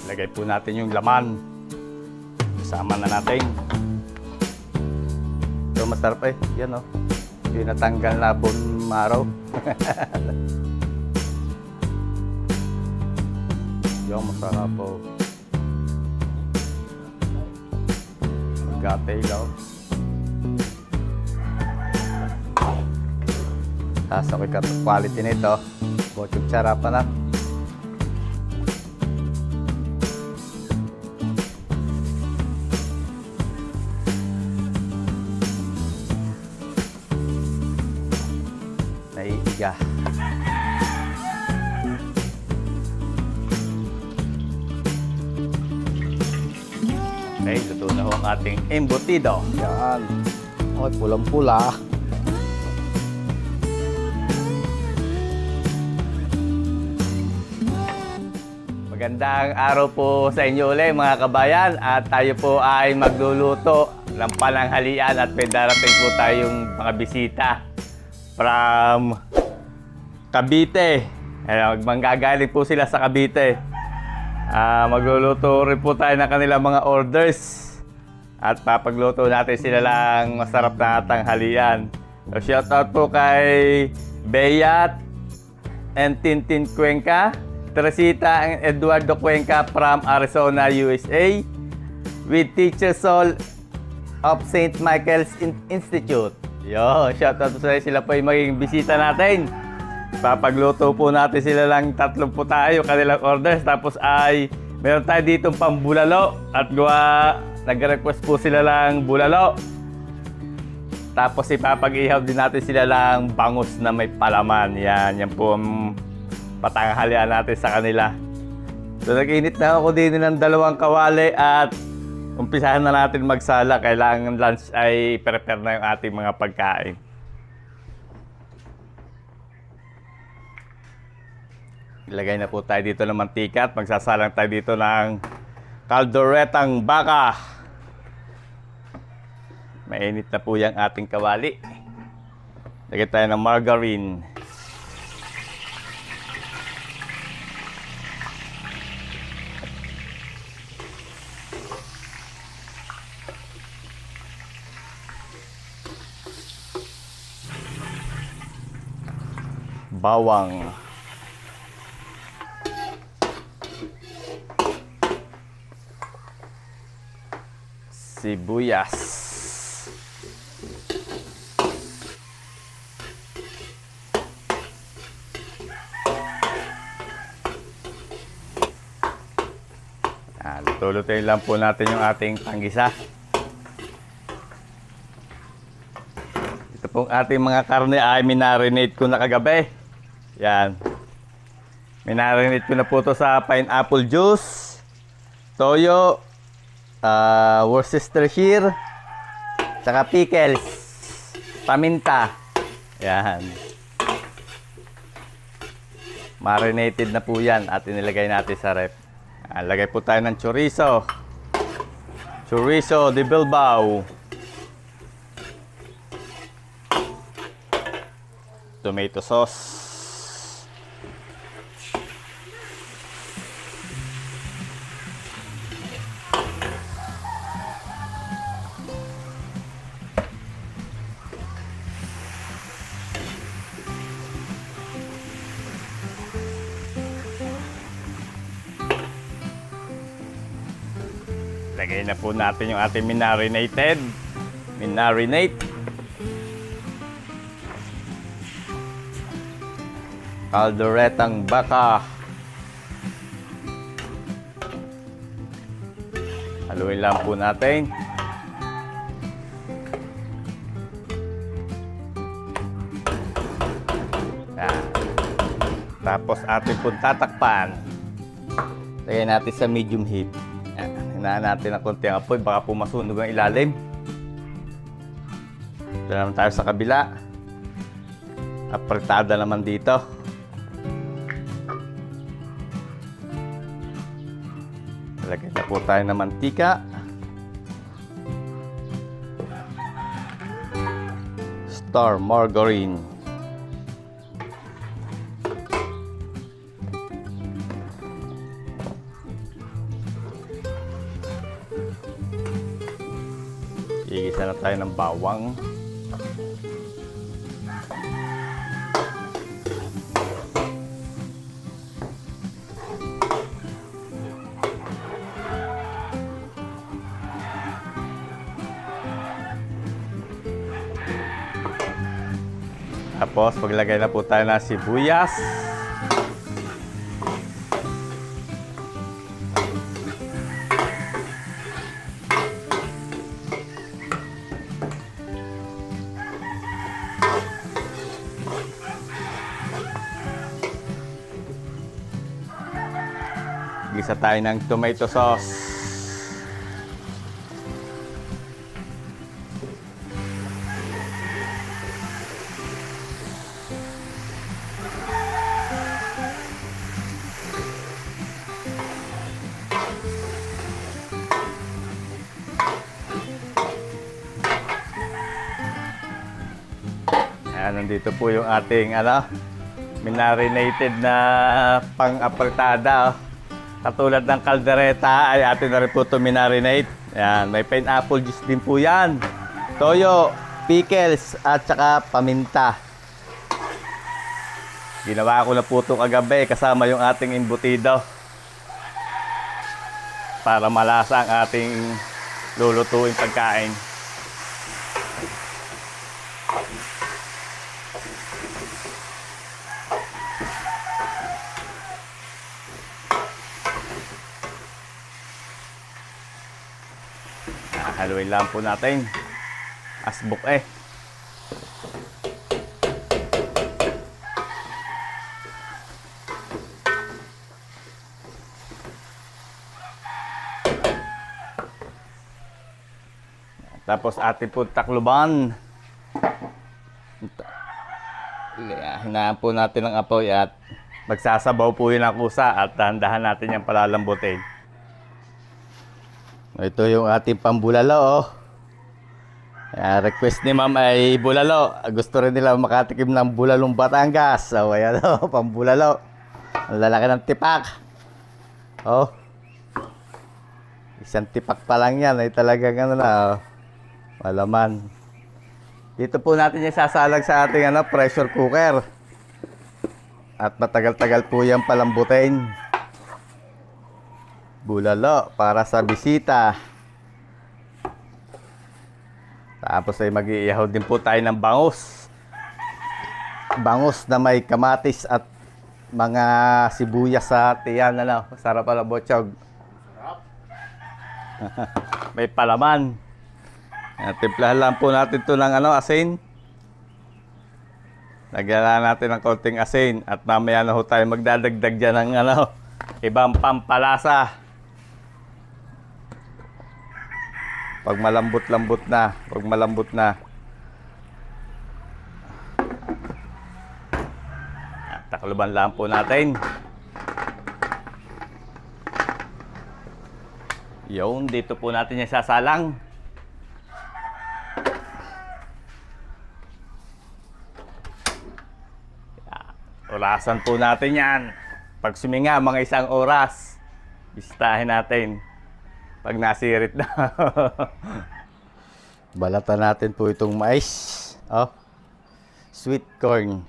Lagay po natin yung laman. Isama na natin. Ito masarap eh. Yan o. Yung natanggal na bone marrow. Yung masarap po. Gatay daw. Sasakoy ka quality nito. Bochog sarap na. Naiiga. Okay, luto na ho ang ating embutido. Yan. Oh, pulang-pula. Magandang araw po sa inyo ulit mga kabayan, at tayo po ay magluluto ng pananghalian at may darating po tayong mga bisita from Cavite. Manggagaling po sila sa Cavite. Magluluto rin po tayo ng kanilang mga orders at papagluto natin sila lang masarap na tanghalian. So, shout out po kay Beyat and Tintin Cuenca, Teresita and Eduardo Cuenca from Arizona, USA, with Teacher Sol of St. Michael's Institute. Yo, shout out po sila po yung magiging bisita natin. Papagluto po natin sila lang, tatlong po tayo kanilang orders, tapos ay meron tayo ditong pambulalo at nag-request po sila lang bulalo. Tapos ipapag-ihaw din natin sila lang bangus na may palaman. Yan po ang patanghalian natin sa kanila. So nag-init na ako din ng 2 kawali at umpisahan na natin magsala. Kailangan lunch ay prepare na yung ating mga pagkain. Ilagay na po tayo dito ng mantika at magsasalang tayo dito ng kaldoretang baka. Mainit na po yung ating kawali. Lagay tayo ng margarine. Bawang. Sibuyas. Luto-lutuin lang po natin yung ating panggisa. Ito pong ating mga karne ay minarinate ko na kagabi. Yan. Minarinate ko na po ito sa pineapple juice, toyo, Worcestershire, saka pickles, paminta. Yan. Marinated na po yan at inilagay natin sa rep. Lagay po tayo ng chorizo. Chorizo de Bilbao. Tomato sauce. Lagay na po natin yung ating marinate. Kaldoretang baka. Haluin lang po natin. Yan. Tapos ating po tatakpan. Lagay natin sa medium heat. Hinaan natin ng konti ang apoy, baka po masunog ang ilalim. Ito naman tayo sa kabila. Apretada naman dito. Lagay na po tayo ng mantika. Star margarine. Gisa na tayo ng bawang. Tapos maglagay na po tayo ng sibuyas. Gisa tayo ng tomato sauce. Ayan, nandito po yung ating minarinated na pang-apritada. Katulad ng kaldereta ay atin na rin po ito minarinate. Ayan, may pineapple juice din po yan. Toyo, pickles, at saka paminta. Ginawa ko na po ito kagabi kasama yung ating embutido. Para malasa ang ating lulutuing pagkain. Haluin lang po natin. Asbok eh. Tapos atin po takluban. Hinaan po natin ang apoy at magsasabaw po yun ang kusa at dahan-dahan natin yung palalambutin. Ito yung ating pambulalo, oh. Request ni ma'am ay bulalo. Gusto rin nila makatikim ng bulalong Batangas. So, ayan, oh, pambulalo. Ang lalaki ng tipak. Oh. Isang tipak pa lang yan ay talagang oh, malaman. Dito po natin yung sasalag sa ating pressure cooker. At matagal-tagal po yan palambutin. Bulalo para sa bisita. Tapos ay mag-iihaw din po tayo ng bangus. Bangus na may kamatis at mga sibuyas sa tiyan. Sarap pala botsog. May palaman. Timplahan lang po natin ito ng asin. Lagyan natin ng konting asin. At mamaya na ho tayo magdadagdag dyan ng ibang pampalasa. Pag malambot-lambot na, takluban lang po natin. Yun, dito po natin yung sasalang. Orasan po natin yan. Pag suminga, mga 1 oras, bisitahin natin. Pag nasirit na. Balatan natin po itong mais. Oh. Sweet corn.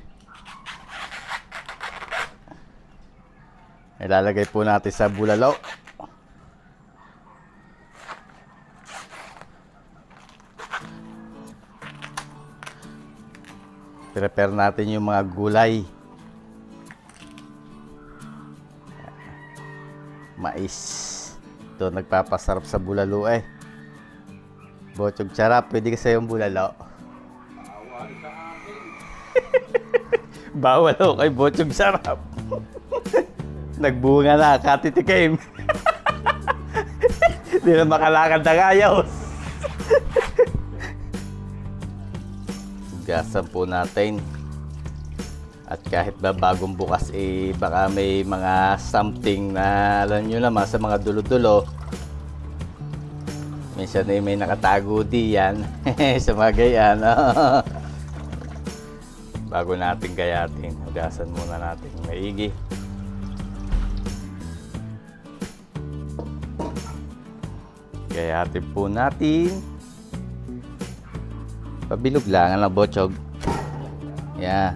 Ilalagay po natin sa bulalo. Prepare natin yung mga gulay. Mais. Ito, nagpapasarap sa bulalo eh. Botsog charap, pwede kasi yung bulalo. Bawal ako kay botsog sarap. Nagbunga na, katitikim. Hindi na makalakad ng ayos. Gasan po natin. At kahit ba bagong bukas baka may mga something na alam nyo naman sa mga dulo-dulo. Minsan may nakatago diyan sa mga gayan. Bago natin gayatin, hugasan muna natin maigi. Gayatin po natin. Pabilog lang ang botsog. Yeah.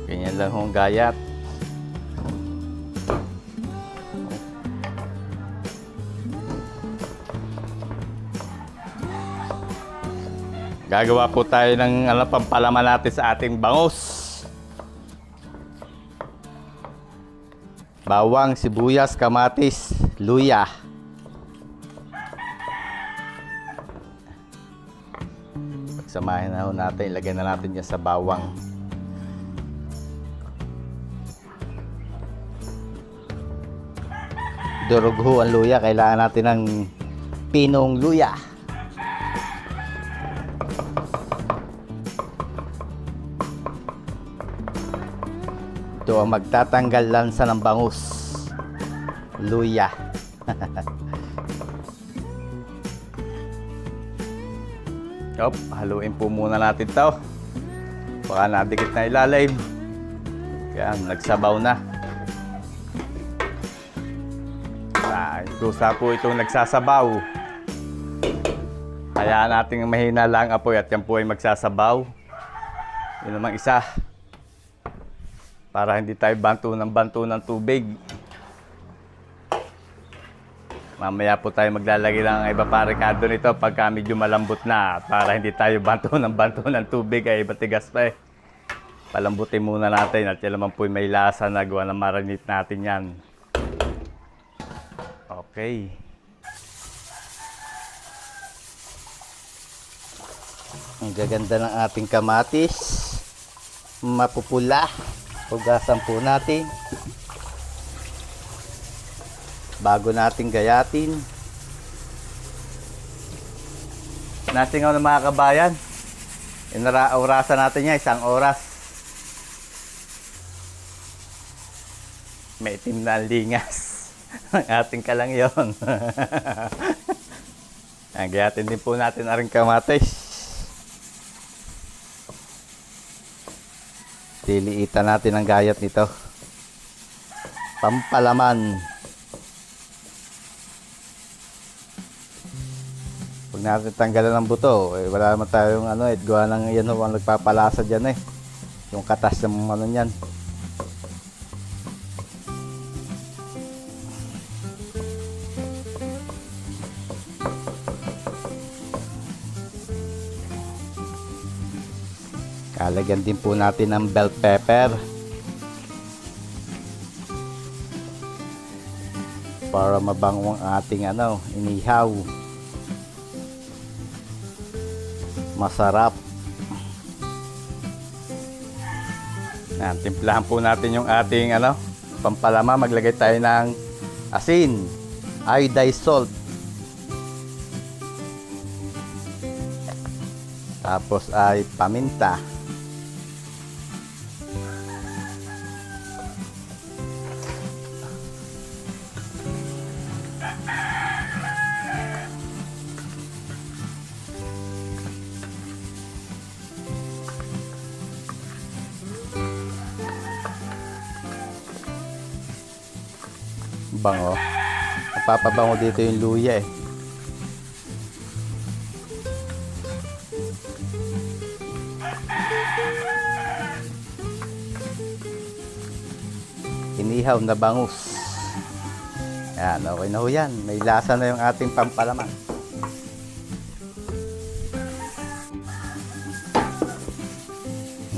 Ganyan lang hong gayat. Gagawa po tayo ng pampalaman natin sa ating bangus. Bawang, sibuyas, kamatis, luya. Pagsamahin na ho natin, ilagay na natin yan sa bawang. Durog ho ang luya, kailangan natin ng pinong luya. Ito ang magtatanggal lansa ng bangus. Luya. Haluin po muna natin to. Baka nadikit na ilalim. Kaya nagsabaw na. Kusa po itong nagsasabaw. Hayaan natin mahina lang apoy at yan po ay magsasabaw. Yun namang isa. Para hindi tayo banto ng tubig. Mamaya po tayo maglalagay ng iba pa rekado nito pagka medyo malambot na. Para hindi tayo banto ng tubig ay matigas pa eh. Palambutin muna natin at yan naman po may lasa na gawa na marinate natin yan. Okay. Ang gaganda ng ating kamatis. Mapupula. Hugasan po natin. Bago natin gayatin. Nasingaw ng mga kabayan. Orasan natin niya, 1 oras. May itim na lingas. Ang ating kalang yon. Gayatin din po natin ang kamatis. Liliitan natin ang gayat nito. Pampalaman. Pag natin tanggalan ng buto, wala naman tayong gawa ng yan ho ang nagpapalasa dyan eh. Yung katas ng niyan. Kalagyan din po natin ng bell pepper para mabango ang ating inihaw. Masarap. Timplahan po natin yung ating pampalama. Maglagay tayo ng asin, iodized salt. Tapos ay paminta. Bango. Papabango dito yung luya eh. Inihaw na bangus. Yan, okay na ho yan. May lasa na yung ating pampalaman.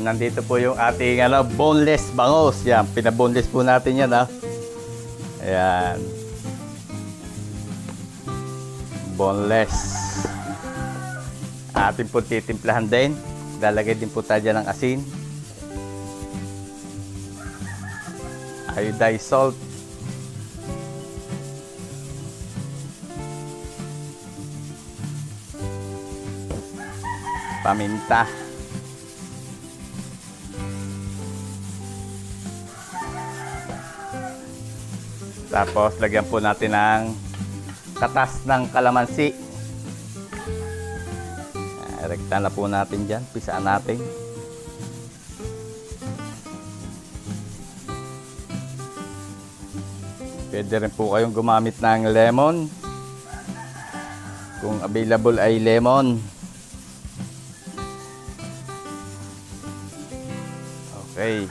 Nandito po yung ating boneless bangus. Yan, pinaboneless po natin yan Ayan. Boneless. Atin po titimplahan din. Lalagay din po tayo dyan ng asin. Iodized salt. Paminta. Tapos lagyan po natin ng katas ng kalamansi. Rekta na po natin dyan. Pisaan natin. Pwede rin po kayong gumamit ng lemon. Kung available ay lemon. Okay.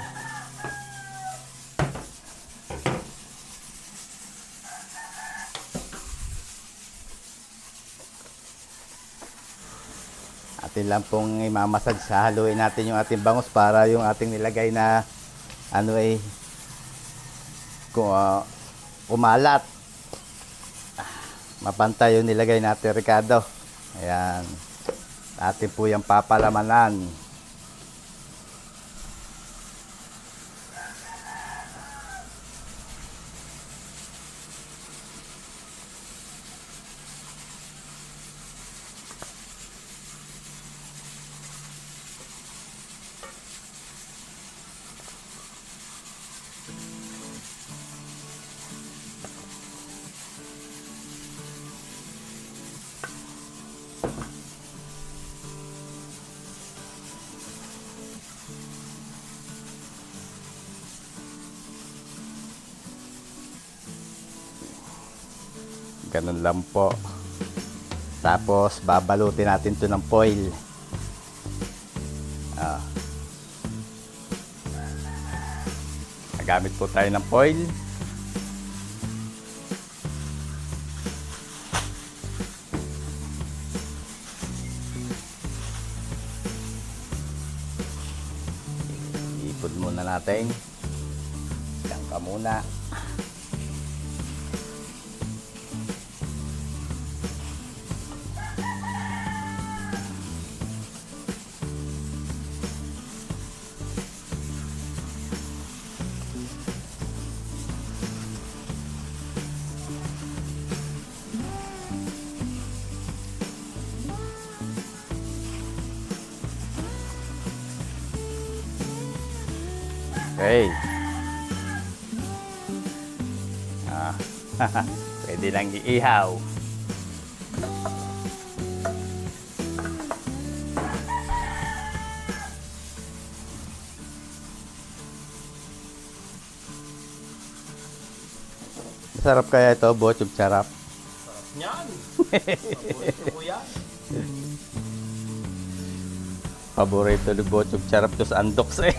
Atin lang pong imamasad sa haluin natin yung ating bangus para yung ating nilagay na ano ay kumalat. Mapantay yung nilagay natin, Ricardo. Ayan. Atin po yung papalamanan. Ganun lang po. Tapos babalutin natin ito ng foil. Nagamit po tayo ng foil. Ipod muna natin. Diyan ka muna. Okay. Pwede lang iihaw. Sarap kaya ito, bochog charap. Yan! Paborito ko yan. Paborito ni bochog charap to sa andoks eh.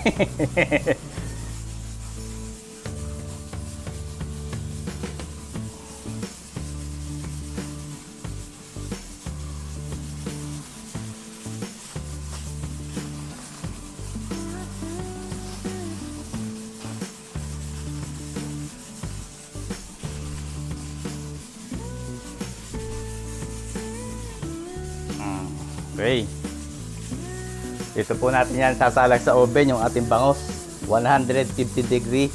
Okay. Ito po natin yan sasalag sa oven yung ating bangus. 150 degree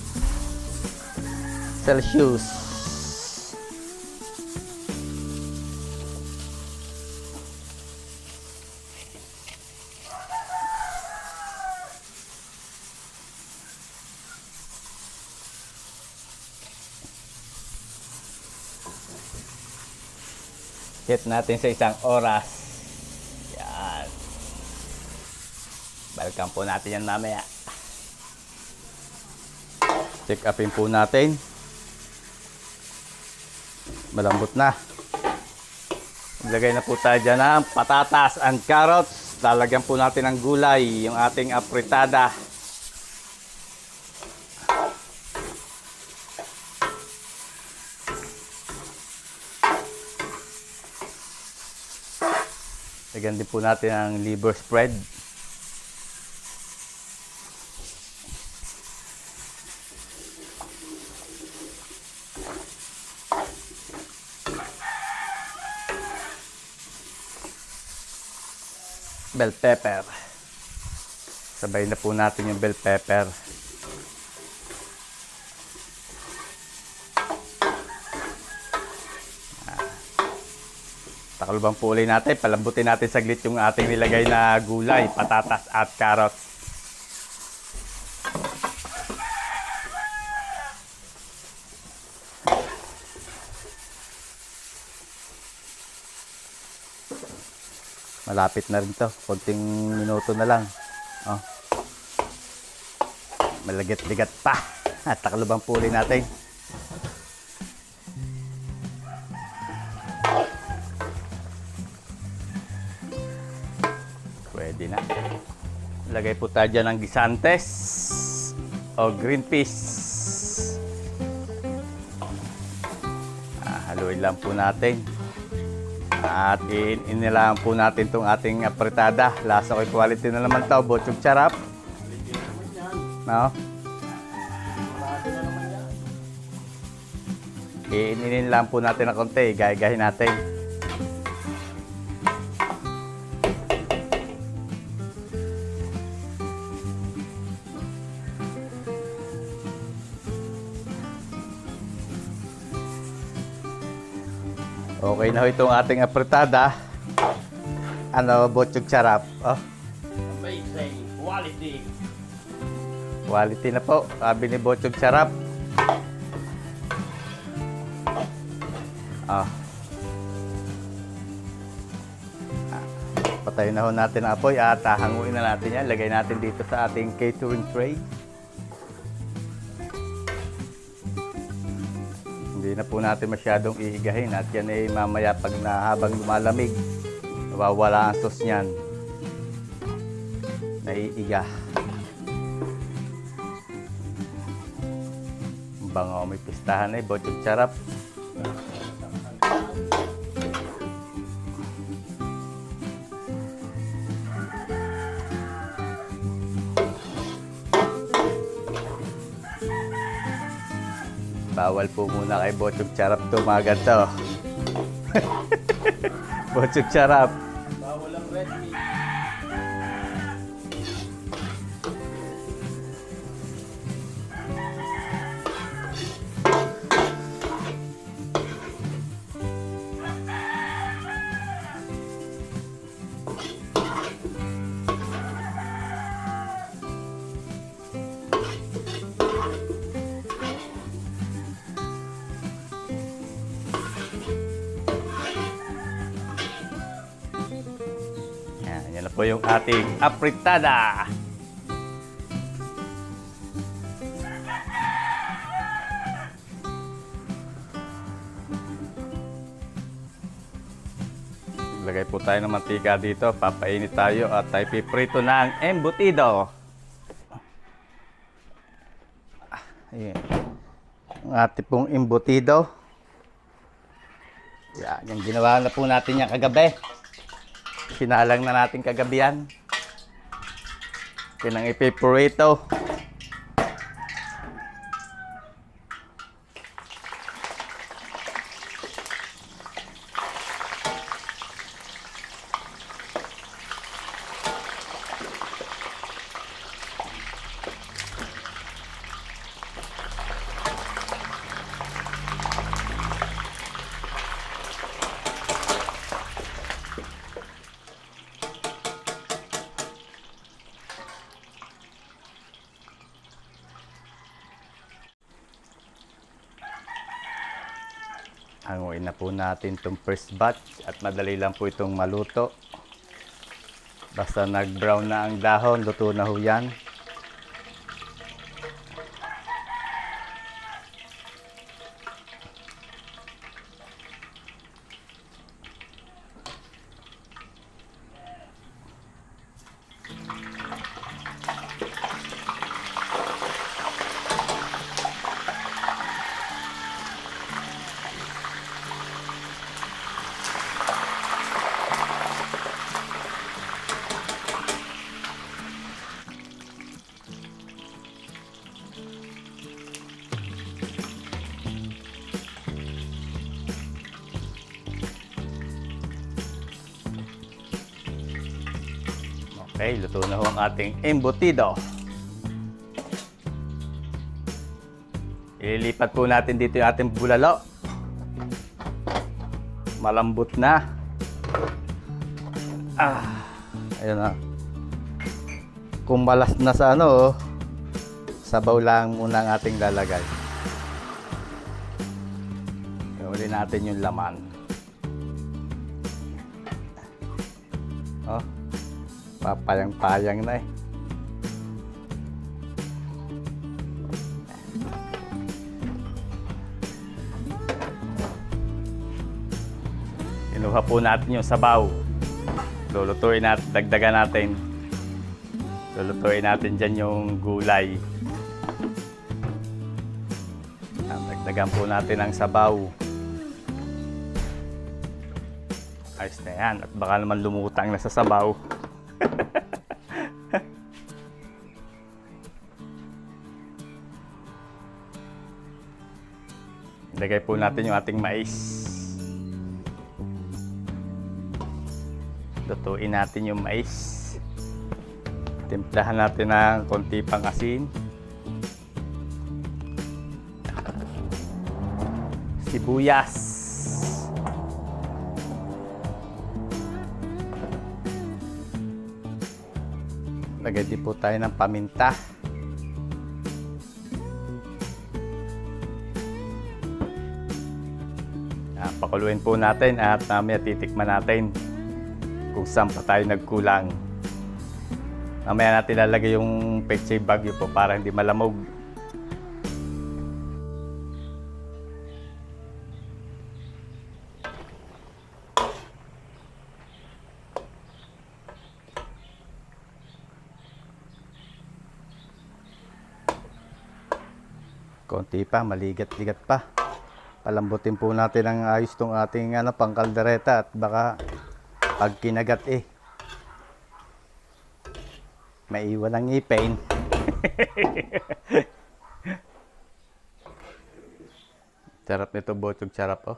Celsius. Set natin sa 1 oras. Yan. Balikan po natin yan mamaya. Check upin po natin. Malambot na. Ilagay na po tayo dyan ng patatas and carrots. Lalagyan po natin ng gulay, yung ating apritada. Lagyan din po natin ang liver spread. Bell pepper. Sabay na po natin yung bell pepper. Takalubang po ulit natin. Palambutin natin saglit yung ating nilagay na gulay, patatas at carrots. Malapit na rin to. Konting minuto na lang. Oh. Malagit-ligat pa. At takalubang po ulit natin. Pwede na. Lagay po tayo dyan ng gisantes o green peas. Haluin lang po natin. At inilaan po natin itong ating apritada. Lasa ko quality na naman ito. Botsog charap. No? Iininin lang po natin ng konti. Gaya-gahin natin. Okay na ho itong ating apritada. Ano, botsog charap. Oh. Amazing quality. Quality na po. Sabi ni botsog charap. Ah. Patayin na ho natin ang apoy at hanguin na natin yan. Lagay natin dito sa ating catering tray. Hindi na po natin masyadong ihigahin at yan ay mamaya pag habang lumalamig, nawawala ang sauce niyan. Naiiga. Bango, may pistahan eh, botsog charap. Bawal po muna kay botsog charap to, mga ganito. Botsog charap. Bawal ang red meat. Yan na po yung ating apritada. Lagay po tayo ng mantika dito. Papainit tayo at tayo piprito ng embutido. Ayan. Ang ating pong embutido. Yan, yung ginawa na po natin yung kagabi. Sinalang na natin kagabi yan. Pinang ipiprito. Hanguin na po natin itong first batch at madali lang po itong maluto. Basta nag-brown na ang dahon, luto na ho yan. Okay, luto na ho ang ating embutido. Ililipat po natin dito yung ating bulalo. Malambot na. Ayun na. Kung malas na sa ano, sabaw lang muna ang ating lalagay. Uli natin yung laman. Oh. Papayang-payang na eh. Kinuha po natin yung sabaw. lulutuin natin, dagdagan natin. Lulutuin natin dyan yung gulay. Dagdagan po natin ang sabaw. Ayos na yan. At baka naman lumutang na sa sabaw. Lagay po natin yung ating mais. Lutuin natin yung mais. Timplahan natin ng konti pang asin. Sibuyas. Lagay din po tayo ng paminta. Pakuluin po natin at mamaya titikman natin kung saan pa tayo nagkulang. Mamaya natin lalagay yung Pechay Bagyo po para hindi malamog. Konti pa, maligat-ligat pa. Palambutin po natin ang ayos tong ating pangkaldereta at baka pag kinagat maiwan ang ipin. Sarap nito, botsog, sarap oh.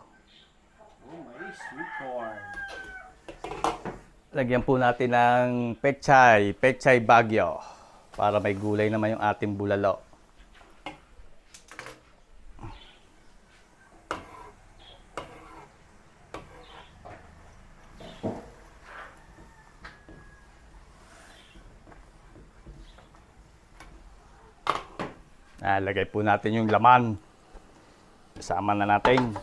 My sweet corn. Lagyan po natin ng Pechay Bagyo para may gulay naman yung ating bulalo. Lagay po natin yung laman. Kasama na natin.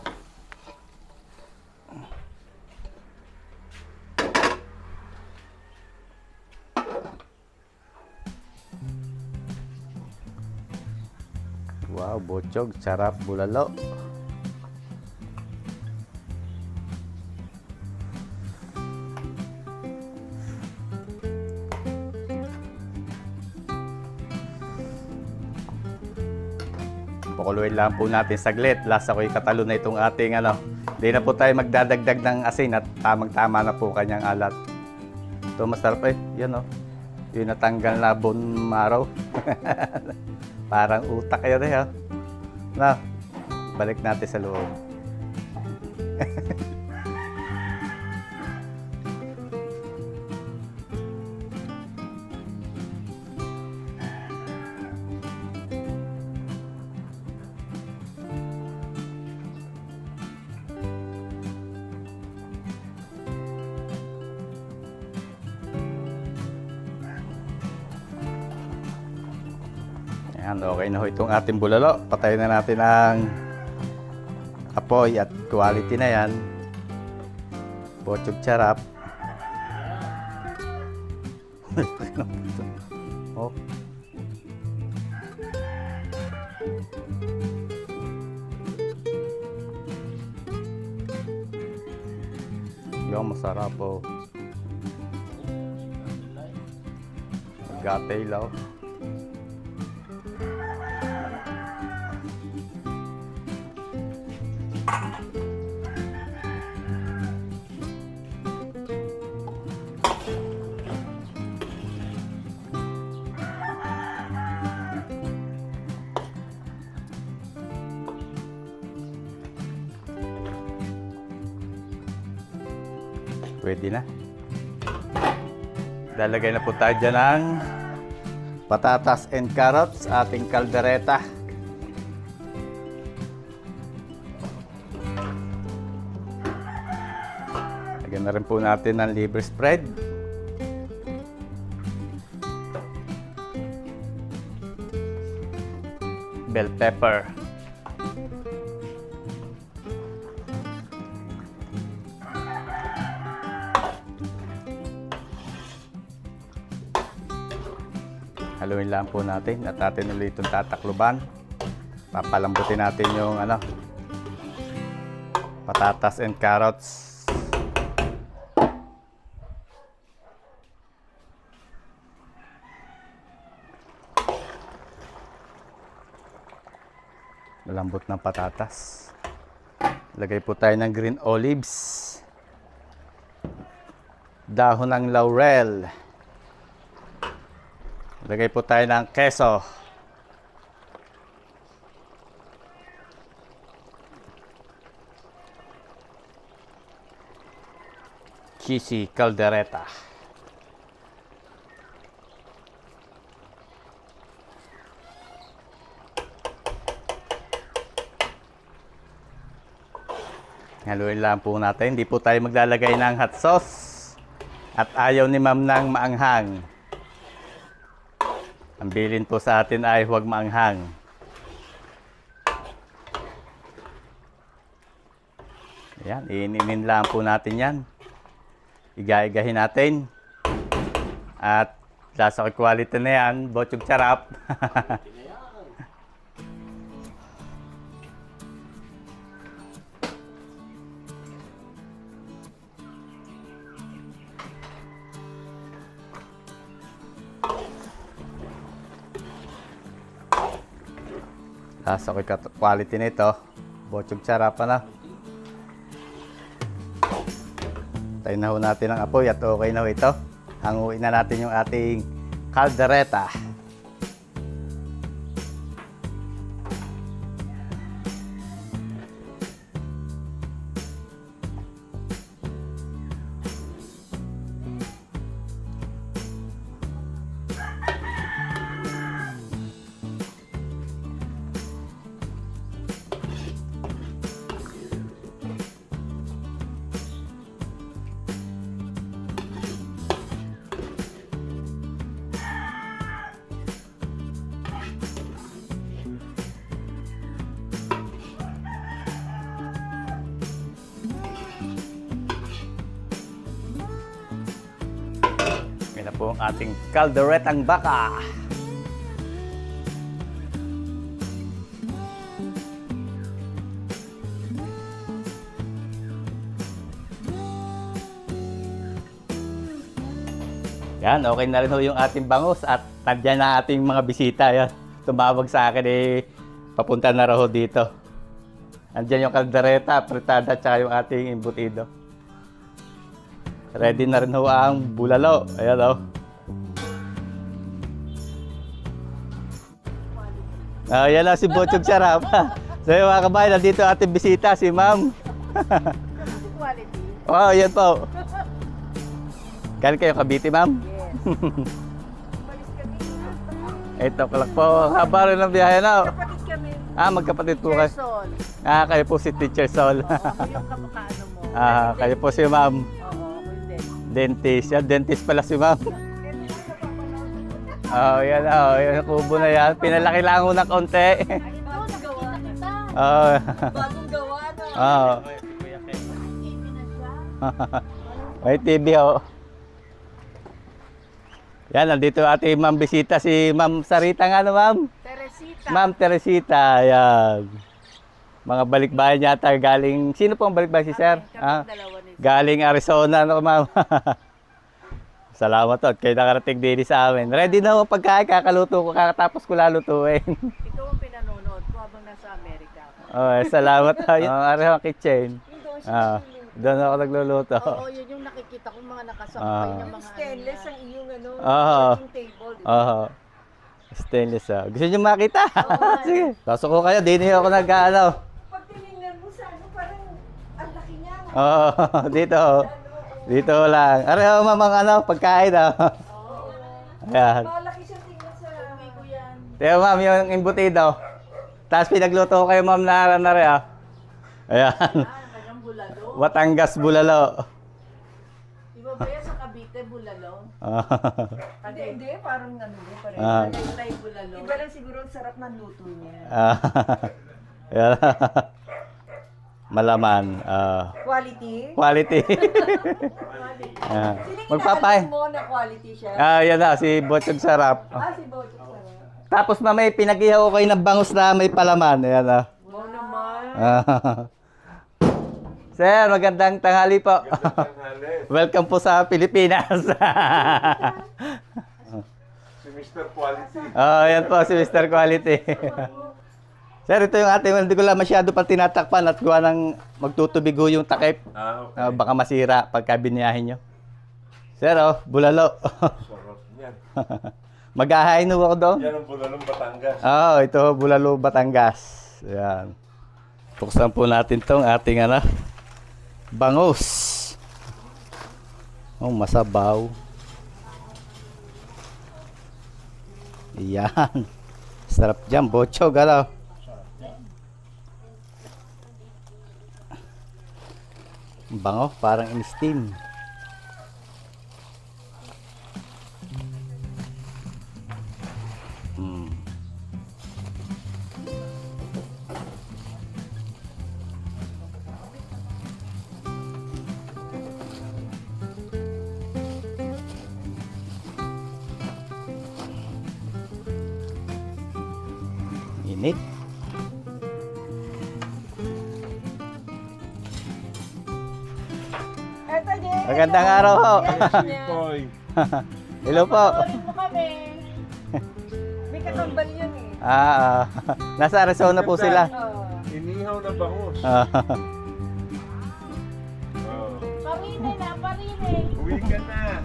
Wow, botsog, sarap bulalo. Pakuluin lang po natin saglit. Lasa ko yung katalo na itong ating Hindi na po tayo magdadagdag ng asin at tamang-tama na po kanyang alat. Ito masarap Yan yung natanggal na bone marrow. Parang utak yun balik natin sa loob. Ayan, okay na ho itong ating bulalo. Patayin na natin ang apoy at quality na yan. Botsog sarap. Oh. Yung masarap po. Gatay law. Pwede na. Lalagay na po tayo dyan ng patatas and carrots, ating kaldereta. Lagyan na rin po natin ng libre spread. Bell pepper. Haluin lang po natin at atin ulit itong tatakluban. Papalambutin natin yung patatas and carrots. Malambot ng patatas. Lagay po tayo ng green olives. Dahon ng laurel. Lagay po tayo ng keso. Cheesy caldereta. Haluin lang po natin. Hindi po tayo maglalagay ng hot sauce. At ayaw ni ma'am ng maanghang. Ang bilin po sa atin ay huwag maanghang. Ayan, iinimin lang po natin yan. Iga-igahin natin. At lasa ko quality na yan, botsog sarap. Lasa ko quality nito, botsog sarap na. Tayo na ho natin ang apoy at okay na ho ito. Hanguin na natin yung ating caldereta. Yan na po ang ating calderetang baka. Yan, okay na rin ho yung ating bangus at nandiyan na ating mga bisita. Yan, tumawag sa akin papunta na raw dito. Nandiyan yung caldereta, fritada, at yung ating embutido. Ready na rin ho ang bulalo. Ayan o. Ayan na si Botsog Sarap. So yung mga kabayan, nandito ating bisita, si Ma'am. Quality. Oh, yan po. Galing kayo Cavite, Ma'am? Yes. Balis kami. 8 o'clock po. Ang haba rin ng biyahe na. Kapatid kami. Magkapatid po kayo. Gerson. Kayo po si Teacher Sol. Oo, ako yung kamakaano mo. Kayo po si Ma'am. Oo, ako yung Dentist. Yan, dentist pala si Ma'am. Yan. Yung kubo na yan. Pinalaki lang ho ng konti. Ay, ito, gawa kita. Bagong gawa na. TV na siya. May TV ho. Yan, nandito ating ma'am bisita si Ma'am Sarita nga no, Ma'am? Teresita. Ma'am Teresita, yan. Mga balikbayan yata galing, sino po ang balikbayan si Sir? Kami dalawa ni Galing Arizona, no, Ma'am? Salamat at kayo nakarating din sa amin. Ready na ho pagkain, kakaluto ko, kakatapos ko lalutuin. Ito ang pinanonood ko habang nasa Amerika ako. Salamat ha. Areho kitchen. Doon ako nagluluto. Oo, yun yung nakikita ko mga nakasakay na mga Stainless ang iyong yung table. Stainless Gusto niyo makita? Sige. Pasok ko kayo, din ako nag-ano. Pag tinignan mo sa parang ang laki niya. Dito. Dito lang. Areho mamang pagkain Ayan. Malaki siya tingnan sa Ko yan. Tiyo ma'am, yung embutido. Tapos pinagluto ko kayo ma'am na rin Ayan. Kanyang bulalo. Batangas bulalo. Di ba ba yan sa Cavite bulalo? Hindi, parang nanulo pa rin. Tagaytay bulalo. Iba lang siguro ang sarap ng luto niya. Ayan. Malaman. Quality? Quality. Magpapay. mo na quality siya? Yan na, si Botsog Sarap. Si Bojo. Tapos may pinagihaw ko kayo ng bangus na may palaman. Ayan Wow naman. Sir, magandang tanghali po. Welcome po sa Pilipinas. Si Mr. Quality. Yan po si Mr. Quality. Sir, ito yung ating, hindi ko lang masyado pa tinatakpan at gawa ng magtutubigo yung takip. Okay. Baka masira pagka biniyahin nyo. Sir, oh, bulalo. Sarap yan. Mag-ahain ako doon. Yan ang bulalong Batangas. Oo, ito, bulalo Batangas. Ayan. Buksan po natin tong ating bangus. Oh, masabaw. Ayan. Sarap dyan, bocho, galaw. Bango, parang in-steam. Init. Eto din. Magandang araw ho. Boy. Hello po. Sorry mo kami. May kakambal yun eh. Nasa Arizona po sila. Oh. Inihaw na bangus. Ah, Oh. Parine na, parine. Uwi ka na.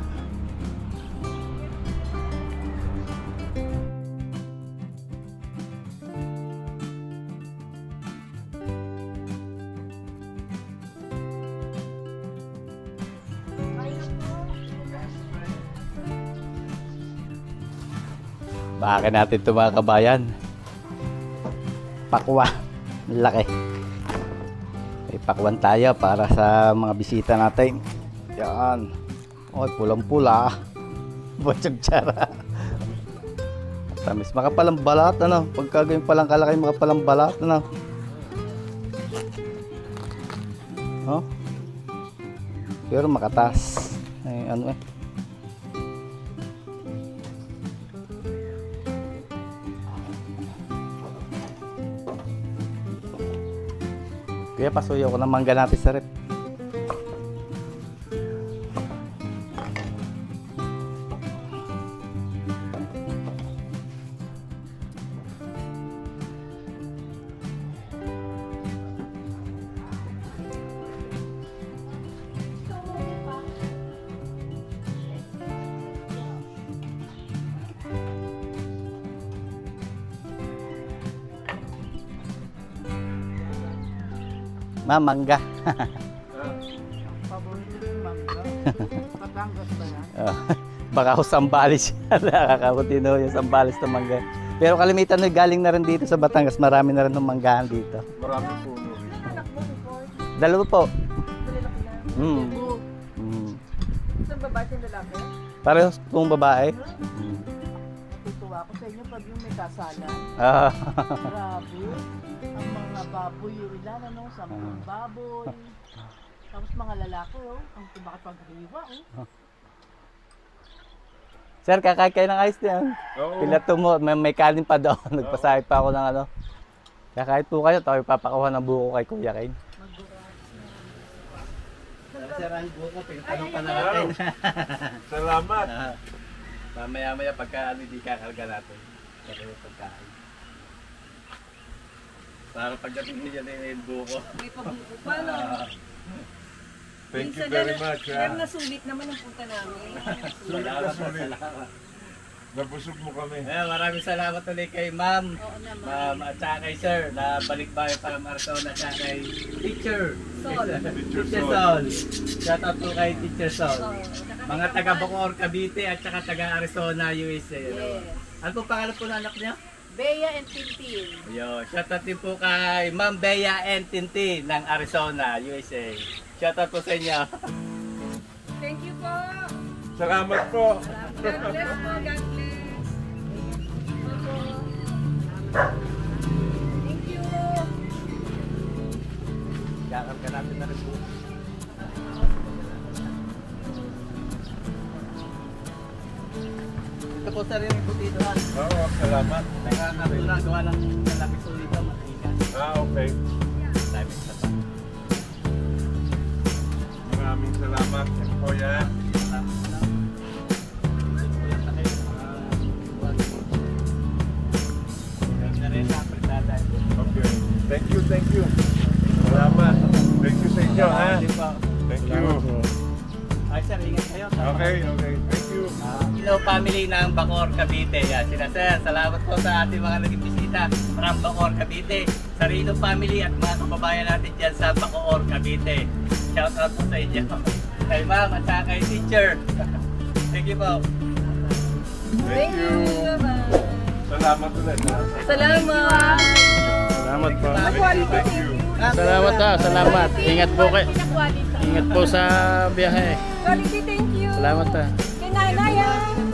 Baka natin ito mga kabayan. Pakwa. Laki. May pakwan tayo para sa mga bisita natin. Yan. Oy, pulang-pula. Botsog tsara. Tamis. Makapalang balat, ano? Pagka ganyan palang kalaki, makapalang balat, ano? Oh. Pero makatas. Ay, ano eh. Kaya pasuyo ko ng mangga natin sa rep. Mangga. Paborito yung mangga. Batangas ba yan? Baka ako Sambales siya. Nakakabutino yung Sambales na mangga. Pero kalimitan na galing na rin dito sa Batangas. Marami na rin ng manggahan dito. Marami puno. Anak mo, Nicole. Dalawa po. Lalaki na. Isang babae sa lalaki. Parehas pong babae. Natutuwa ako sa inyo pag yung may kasalan. Ah, Grabe. Ang mga baboy yung ilan, ano? 10 baboy. Tapos mga lalaki, oh. Ang tumakapaghiwa, oh. Sir, kakain kayo ng ice din. Oo. Pilato mo, may kanin pa doon. Nagpasahe pa ako ng ano. Kakain po kayo, tayo papakuha ng buko kay Kuya Ken. Sir, ang buko, pinatanong pa natin. Salamat. Mamaya-maya pagka hindi kakarga natin. Kaya yung pagkain. Para pagdating niya na yung buko. May pabuko pa, no? Thank you very much. Pero nasulit naman ang punta namin. Sulit. Nabusog mo kami. Maraming salamat ulit kay Ma'am. Oo naman. Ma'am at saka kay Sir na balikbayan para Maratona at saka kay Teacher. Sol. Teacher Sol. Shout out po kay Teacher Sol. Oo. Mga taga Bacoor, Cavite at saka taga Arizona, USA. Yes. Ano po pangalan po ng anak niya? Bea and Tintin. Yo, shout out din po kay Ma'am Bea and Tintin ng Arizona, USA. Shout out po sa inyo. Thank you po. Salamat po. God bless po. God bless. Opo. Thank you. Kakarga natin na rin po. Ito po sa rin yung butituhan. Oo, salamat. Nagkakatula, gawa ng lalapis ulit ang matigas. Okay. Dami sa pa. Maraming salamat. Kuya. Okay. inyo, ha? Hindi po. Thank you. Ay, sir, ingat kayo. Okay, okay. Thank you. Hello family ng Bacoor, Cavite. Yan, sila sir, salamat po sa ating mga naging bisita from Bacoor, Cavite. Sarino family at mga kababayan natin dyan sa Bacoor, Cavite. Shout out po sa inyo. Kay ma'am at saka kay teacher. Thank you po. Thank you. Salamat ulit, ha? Salamat. Salamat po. Thank you. Salamat ha, salamat. Ingat po kayo. Ingat po sa biyahe. Quality, thank you. Salamat ha. Kay Nanay, ah.